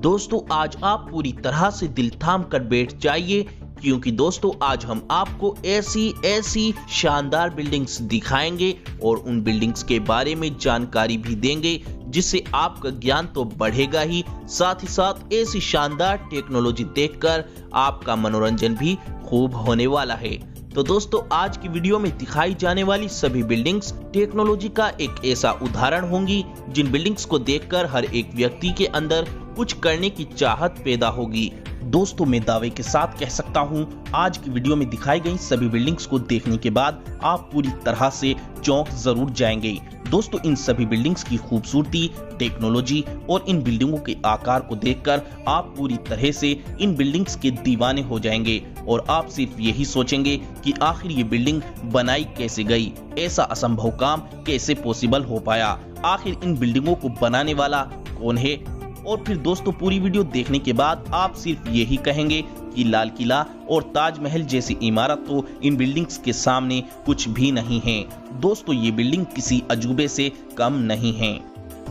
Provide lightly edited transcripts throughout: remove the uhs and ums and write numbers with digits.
दोस्तों आज आप पूरी तरह से दिल थाम कर बैठ जाइए, क्योंकि दोस्तों आज हम आपको ऐसी शानदार बिल्डिंग्स दिखाएंगे और उन बिल्डिंग्स के बारे में जानकारी भी देंगे, जिससे आपका ज्ञान तो बढ़ेगा ही, साथ ही साथ ऐसी शानदार टेक्नोलॉजी देखकर आपका मनोरंजन भी खूब होने वाला है। तो दोस्तों आज की वीडियो में दिखाई जाने वाली सभी बिल्डिंग्स टेक्नोलॉजी का एक ऐसा उदाहरण होंगी जिन बिल्डिंग्स को देखकर हर एक व्यक्ति के अंदर कुछ करने की चाहत पैदा होगी। दोस्तों मैं दावे के साथ कह सकता हूं, आज की वीडियो में दिखाई गई सभी बिल्डिंग्स को देखने के बाद आप पूरी तरह से चौंक जरूर जाएंगे। दोस्तों इन सभी बिल्डिंग्स की खूबसूरती, टेक्नोलॉजी और इन बिल्डिंगों के आकार को देखकर आप पूरी तरह से इन बिल्डिंग्स के दीवाने हो जाएंगे और आप सिर्फ यही सोचेंगे कि आखिर ये बिल्डिंग बनाई कैसे गई, ऐसा असंभव काम कैसे पॉसिबल हो पाया, आखिर इन बिल्डिंगों को बनाने वाला कौन है। और फिर दोस्तों पूरी वीडियो देखने के बाद आप सिर्फ यही कहेंगे कि लाल किला और ताजमहल जैसी इमारत तो इन बिल्डिंग्स के सामने कुछ भी नहीं है। दोस्तों ये बिल्डिंग किसी अजूबे से कम नहीं है।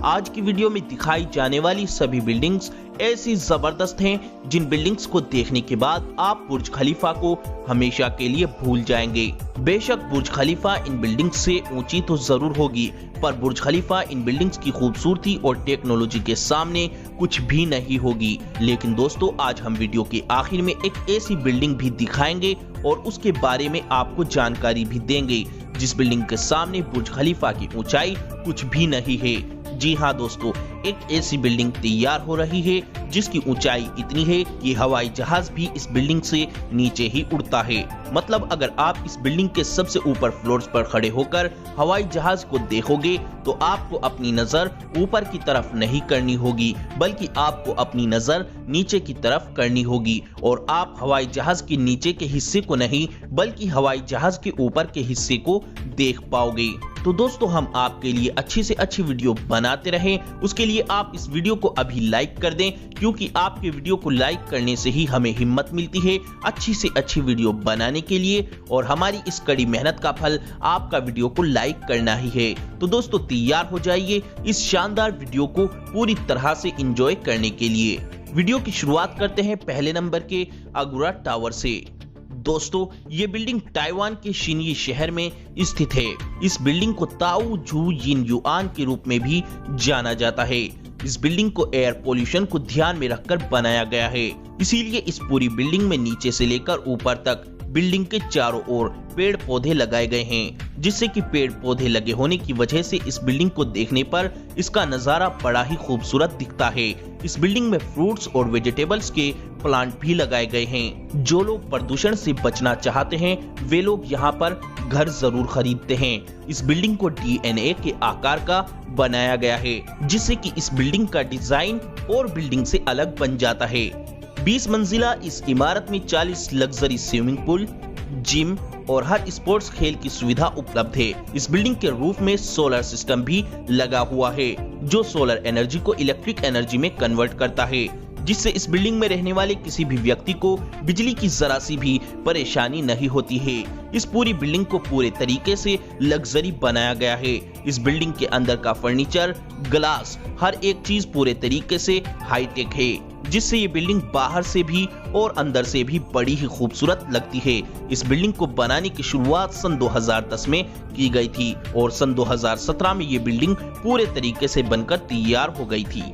आज की वीडियो में दिखाई जाने वाली सभी बिल्डिंग्स ऐसी जबरदस्त हैं जिन बिल्डिंग्स को देखने के बाद आप बुर्ज खलीफा को हमेशा के लिए भूल जाएंगे। बेशक बुर्ज खलीफा इन बिल्डिंग्स से ऊंची तो जरूर होगी, पर बुर्ज खलीफा इन बिल्डिंग्स की खूबसूरती और टेक्नोलॉजी के सामने कुछ भी नहीं होगी। लेकिन दोस्तों आज हम वीडियो के आखिर में एक ऐसी बिल्डिंग भी दिखाएंगे और उसके बारे में आपको जानकारी भी देंगे जिस बिल्डिंग के सामने बुर्ज खलीफा की ऊंचाई कुछ भी नहीं है। जी हाँ दोस्तों, एक ऐसी बिल्डिंग तैयार हो रही है जिसकी ऊंचाई इतनी है कि हवाई जहाज भी इस बिल्डिंग से नीचे ही उड़ता है। मतलब अगर आप इस बिल्डिंग के सबसे ऊपर फ्लोर्स पर खड़े होकर हवाई जहाज को देखोगे तो आपको अपनी नजर ऊपर की तरफ नहीं करनी होगी, बल्कि आपको अपनी नजर नीचे की तरफ करनी होगी और आप हवाई जहाज के नीचे के हिस्से को नहीं बल्कि हवाई जहाज के ऊपर के हिस्से को देख पाओगे। तो दोस्तों हम आपके लिए अच्छी से अच्छी वीडियो बनाते रहें, उसके लिए आप इस वीडियो को अभी लाइक कर दें, क्योंकि आपके वीडियो को लाइक करने से ही हमें हिम्मत मिलती है अच्छी से अच्छी वीडियो बनाने के लिए, और हमारी इस कड़ी मेहनत का फल आपका वीडियो को लाइक करना ही है। तो दोस्तों तैयार हो जाइए इस शानदार वीडियो को पूरी तरह से एंजॉय करने के लिए। वीडियो की शुरुआत करते हैं पहले नंबर के अगुरा टावर से। दोस्तों ये बिल्डिंग ताइवान के शिनयी शहर में स्थित है। इस बिल्डिंग को ताऊ झू यिन युआन के रूप में भी जाना जाता है। इस बिल्डिंग को एयर पोल्यूशन को ध्यान में रखकर बनाया गया है, इसीलिए इस पूरी बिल्डिंग में नीचे से लेकर ऊपर तक बिल्डिंग के चारों ओर पेड़ पौधे लगाए गए हैं, जिससे कि पेड़ पौधे लगे होने की वजह से इस बिल्डिंग को देखने पर इसका नजारा बड़ा ही खूबसूरत दिखता है। इस बिल्डिंग में फ्रूट्स और वेजिटेबल्स के प्लांट भी लगाए गए हैं। जो लोग प्रदूषण से बचना चाहते हैं वे लोग यहाँ पर घर जरूर खरीदते हैं। इस बिल्डिंग को DNA के आकार का बनाया गया है, जिससे कि इस बिल्डिंग का डिजाइन और बिल्डिंग से अलग बन जाता है। 20 मंजिला इस इमारत में 40 लग्जरी स्विमिंग पूल, जिम और हर स्पोर्ट्स खेल की सुविधा उपलब्ध है। इस बिल्डिंग के रूफ में सोलर सिस्टम भी लगा हुआ है, जो सोलर एनर्जी को इलेक्ट्रिक एनर्जी में कन्वर्ट करता है, जिससे इस बिल्डिंग में रहने वाले किसी भी व्यक्ति को बिजली की जरा सी भी परेशानी नहीं होती है। इस पूरी बिल्डिंग को पूरे तरीके से लग्जरी बनाया गया है। इस बिल्डिंग के अंदर का फर्नीचर, ग्लास, हर एक चीज पूरे तरीके से हाईटेक है, जिससे ये बिल्डिंग बाहर से भी और अंदर से भी बड़ी ही खूबसूरत लगती है। इस बिल्डिंग को बनाने की शुरुआत सन 2010 में की गई थी और सन 2017 में ये बिल्डिंग पूरे तरीके से बनकर तैयार हो गई थी।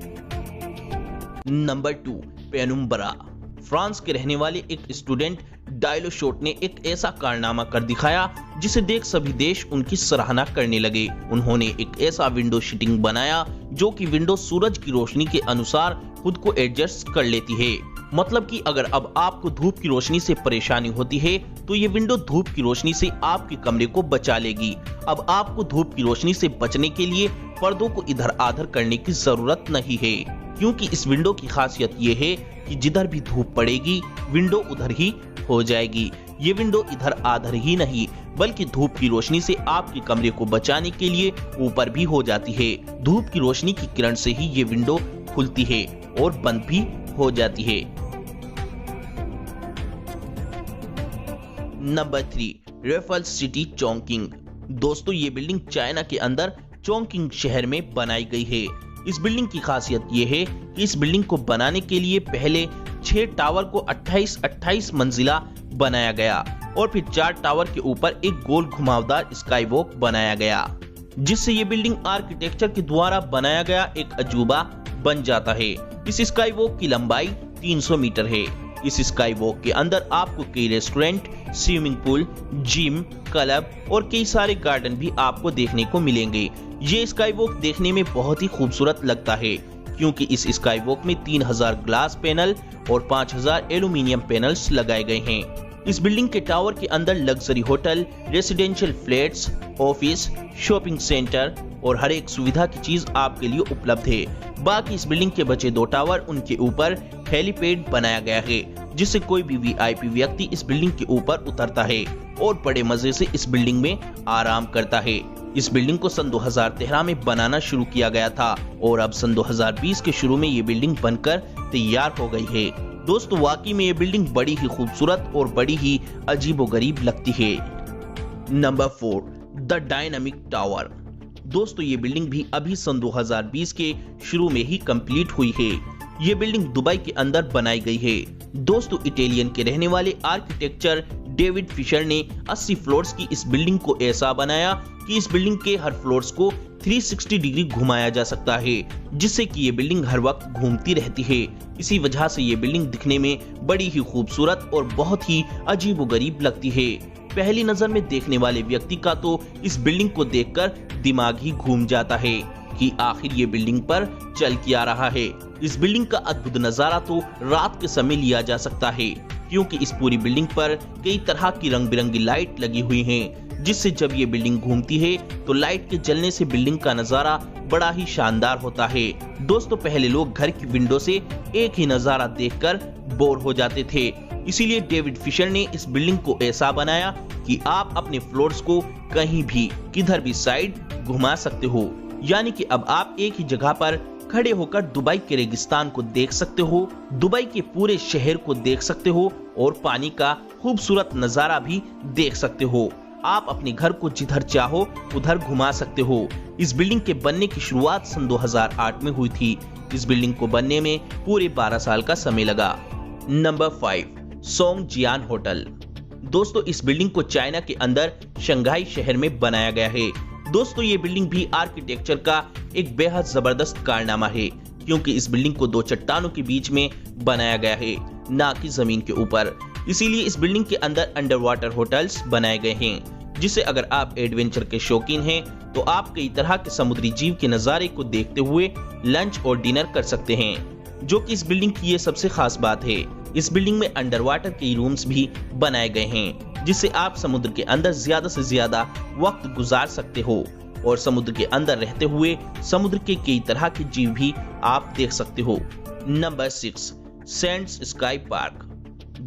Number 2 penumbra. फ्रांस के रहने वाले एक स्टूडेंट डायलोशोट ने एक ऐसा कारनामा कर दिखाया जिसे देख सभी देश उनकी सराहना करने लगे। उन्होंने एक ऐसा विंडो शीटिंग बनाया जो कि विंडो सूरज की रोशनी के अनुसार खुद को एडजस्ट कर लेती है। मतलब कि अगर अब आपको धूप की रोशनी से परेशानी होती है तो ये विंडो धूप की रोशनी से आपके कमरे को बचा लेगी। अब आपको धूप की रोशनी से बचने के लिए पर्दों को इधर आधर करने की जरूरत नहीं है, क्योंकि इस विंडो की खासियत ये है कि जिधर भी धूप पड़ेगी विंडो उधर ही हो जाएगी। ये विंडो इधर आधर ही नहीं बल्कि धूप की रोशनी से आपके कमरे को बचाने के लिए ऊपर भी हो जाती है। धूप की रोशनी की किरण से ही ये विंडो खुलती है और बंद भी हो जाती है। Number 3 Raffles City Chongqing. दोस्तों ये बिल्डिंग चाइना के अंदर चोंकिंग शहर में बनाई गई है। इस बिल्डिंग की खासियत ये है कि इस बिल्डिंग को बनाने के लिए पहले 6 टावर को 28 मंजिला बनाया गया और फिर 4 टावर के ऊपर एक गोल घुमावदार स्काई वॉक बनाया गया, जिससे ये बिल्डिंग आर्किटेक्चर के द्वारा बनाया गया एक अजूबा बन जाता है। इस स्काई वॉक की लंबाई 300 मीटर है। इस स्काई वॉक के अंदर आपको कई restaurant, swimming pool, gym, club और कई सारे गार्डन भी आपको देखने को मिलेंगे। ये स्काई वॉक देखने में बहुत ही खूबसूरत लगता है क्योंकि इस स्काई वॉक में 3000 ग्लास पैनल और 5000 एल्यूमिनियम पैनल्स लगाए गए हैं। इस बिल्डिंग के टावर के अंदर luxury hotel, residential flats, office, shopping centre और हर एक सुविधा की चीज आपके लिए उपलब्ध है। बाकी इस बिल्डिंग के बचे 2 टावर, उनके ऊपर हेलीपैड बनाया गया है, जिससे कोई भी वीआईपी व्यक्ति इस बिल्डिंग के ऊपर उतरता है और बड़े मजे से इस बिल्डिंग में आराम करता है। इस बिल्डिंग को सन 2013 में बनाना शुरू किया गया था और अब सन 2020 के शुरू में ये बिल्डिंग बनकर तैयार हो गई है। दोस्तों वाकई में ये बिल्डिंग बड़ी ही खूबसूरत और बड़ी ही अजीबोगरीब लगती है। Number 4, the dynamic tower. दोस्तों ये बिल्डिंग भी अभी सन 2020 के शुरू में ही कंप्लीट हुई है। ये बिल्डिंग दुबई के अंदर बनाई गई है। दोस्तों इटालियन के रहने वाले आर्किटेक्चर डेविड फिशर ने 80 फ्लोर्स की इस बिल्डिंग को ऐसा बनाया कि इस बिल्डिंग के हर फ्लोर्स को 360 डिग्री घुमाया जा सकता है, जिससे कि ये बिल्डिंग हर वक्त घूमती रहती है। इसी वजह से ये बिल्डिंग दिखने में बड़ी ही खूबसूरत और बहुत ही अजीबोगरीब लगती है। पहली नजर में देखने वाले व्यक्ति का तो इस बिल्डिंग को देखकर दिमाग ही घूम जाता है कि आखिर ये बिल्डिंग पर चल क्या रहा है। इस बिल्डिंग का अद्भुत नजारा तो रात के समय लिया जा सकता है क्योंकि इस पूरी बिल्डिंग पर कई तरह की रंग बिरंगी लाइट लगी हुई हैं, जिससे जब ये बिल्डिंग घूमती है तो लाइट के जलने से बिल्डिंग का नजारा बड़ा ही शानदार होता है। दोस्तों पहले लोग घर की विंडो से एक ही नजारा देखकर बोर हो जाते थे, इसीलिए डेविड फिशर ने इस बिल्डिंग को ऐसा बनाया कि आप अपने फ्लोर्स को कहीं भी किधर भी साइड घुमा सकते हो। यानी कि अब आप एक ही जगह पर खड़े होकर दुबई के रेगिस्तान को देख सकते हो, दुबई के पूरे शहर को देख सकते हो और पानी का खूबसूरत नजारा भी देख सकते हो। आप अपने घर को जिधर चाहो उधर घुमा सकते हो। इस बिल्डिंग के बनने की शुरुआत सन 2008 में हुई थी। इस बिल्डिंग को बनने में पूरे 12 साल का समय लगा। Number 5, Songjiang hotel. दोस्तों इस बिल्डिंग को चाइना के अंदर शंघाई शहर में बनाया गया है। दोस्तों ये बिल्डिंग भी आर्किटेक्चर का एक बेहद जबरदस्त कारनामा है क्योंकि इस बिल्डिंग को 2 चट्टानों के बीच में बनाया गया है, ना कि जमीन के ऊपर। इसीलिए इस बिल्डिंग के अंदर अंडर वाटर होटल्स बनाए गए हैं, जिससे अगर आप एडवेंचर के शौकीन हैं तो आप कई तरह के समुद्री जीव के नजारे को देखते हुए लंच और डिनर कर सकते हैं, जो कि इस बिल्डिंग की ये सबसे खास बात है। इस बिल्डिंग में अंडर वाटर के रूम्स भी बनाए गए हैं, जिससे आप समुद्र के अंदर ज्यादा से ज्यादा वक्त गुजार सकते हो और समुद्र के अंदर रहते हुए समुद्र के कई तरह के जीव भी आप देख सकते हो। Number 6, Sands sky park.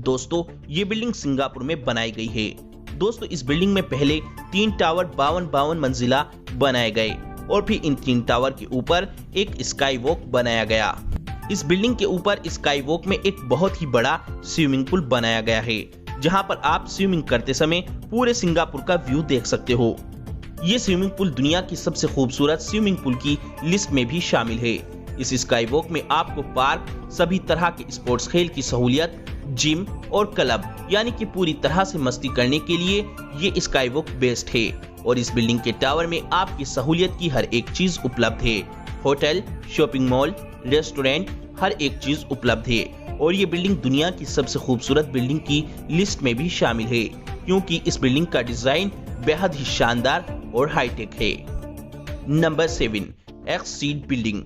दोस्तों ये बिल्डिंग सिंगापुर में बनाई गई है। दोस्तों इस बिल्डिंग में पहले 3 टावर 52 मंजिला बनाए गए और फिर इन 3 टावर के ऊपर एक स्काई वॉक बनाया गया। इस बिल्डिंग के ऊपर स्काई वॉक में एक बहुत ही बड़ा स्विमिंग पूल बनाया गया है, जहां पर आप स्विमिंग करते समय पूरे सिंगापुर का व्यू देख सकते हो। ये स्विमिंग पूल दुनिया की सबसे खूबसूरत स्विमिंग पूल की लिस्ट में भी शामिल है। इस स्काई वॉक में आपको पार्क, सभी तरह के स्पोर्ट्स खेल की सहूलियत, जिम और क्लब, यानी कि पूरी तरह से मस्ती करने के लिए ये स्काई वॉक बेस्ट है। और इस बिल्डिंग के टावर में आपकी सहूलियत की हर एक चीज उपलब्ध है। होटल, शॉपिंग मॉल, रेस्टोरेंट, हर एक चीज उपलब्ध है और ये बिल्डिंग दुनिया की सबसे खूबसूरत बिल्डिंग की लिस्ट में भी शामिल है क्योंकि इस बिल्डिंग का डिजाइन बेहद ही शानदार और हाईटेक है। Number 7, exceed building.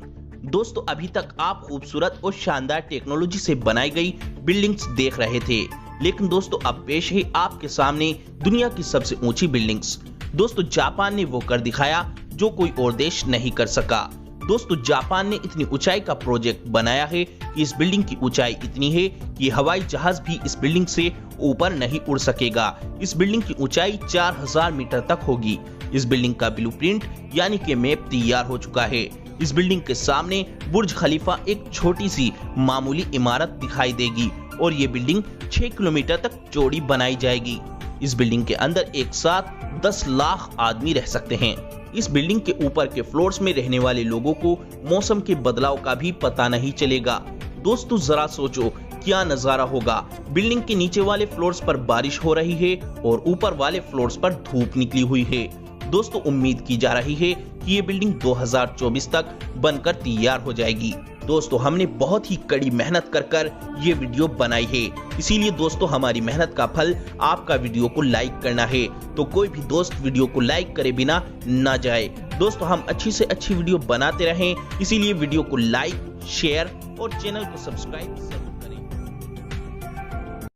दोस्तों अभी तक आप खूबसूरत और शानदार टेक्नोलॉजी से बनाई गई बिल्डिंग्स देख रहे थे, लेकिन दोस्तों अब पेश है आपके सामने दुनिया की सबसे ऊंची बिल्डिंग्स। दोस्तों जापान ने वो कर दिखाया जो कोई और देश नहीं कर सका। दोस्तों जापान ने इतनी ऊंचाई का प्रोजेक्ट बनाया है कि इस बिल्डिंग की ऊंचाई इतनी है कि हवाई जहाज भी इस बिल्डिंग से ऊपर नहीं उड़ सकेगा। इस बिल्डिंग की ऊंचाई 4000 मीटर तक होगी। इस बिल्डिंग का ब्लूप्रिंट यानी कि मैप तैयार हो चुका है। इस बिल्डिंग के सामने बुर्ज खलीफा एक छोटी सी मामूली इमारत दिखाई देगी और ये बिल्डिंग 6 किलोमीटर तक चौड़ी बनाई जाएगी। इस बिल्डिंग के अंदर एक साथ 10 लाख आदमी रह सकते हैं। इस बिल्डिंग के ऊपर के फ्लोर्स में रहने वाले लोगों को मौसम के बदलाव का भी पता नहीं चलेगा। दोस्तों जरा सोचो क्या नजारा होगा, बिल्डिंग के नीचे वाले फ्लोर्स पर बारिश हो रही है और ऊपर वाले फ्लोर्स पर धूप निकली हुई है। दोस्तों उम्मीद की जा रही है कि ये बिल्डिंग 2024 तक बनकर तैयार हो जाएगी। दोस्तों हमने बहुत ही कड़ी मेहनत कर ये वीडियो बनाई है, इसीलिए दोस्तों हमारी मेहनत का फल आपका वीडियो को लाइक करना है। तो कोई भी दोस्त वीडियो को लाइक करे बिना ना जाए। दोस्तों हम अच्छी से अच्छी वीडियो बनाते रहें, इसीलिए वीडियो को लाइक, शेयर और चैनल को सब्सक्राइब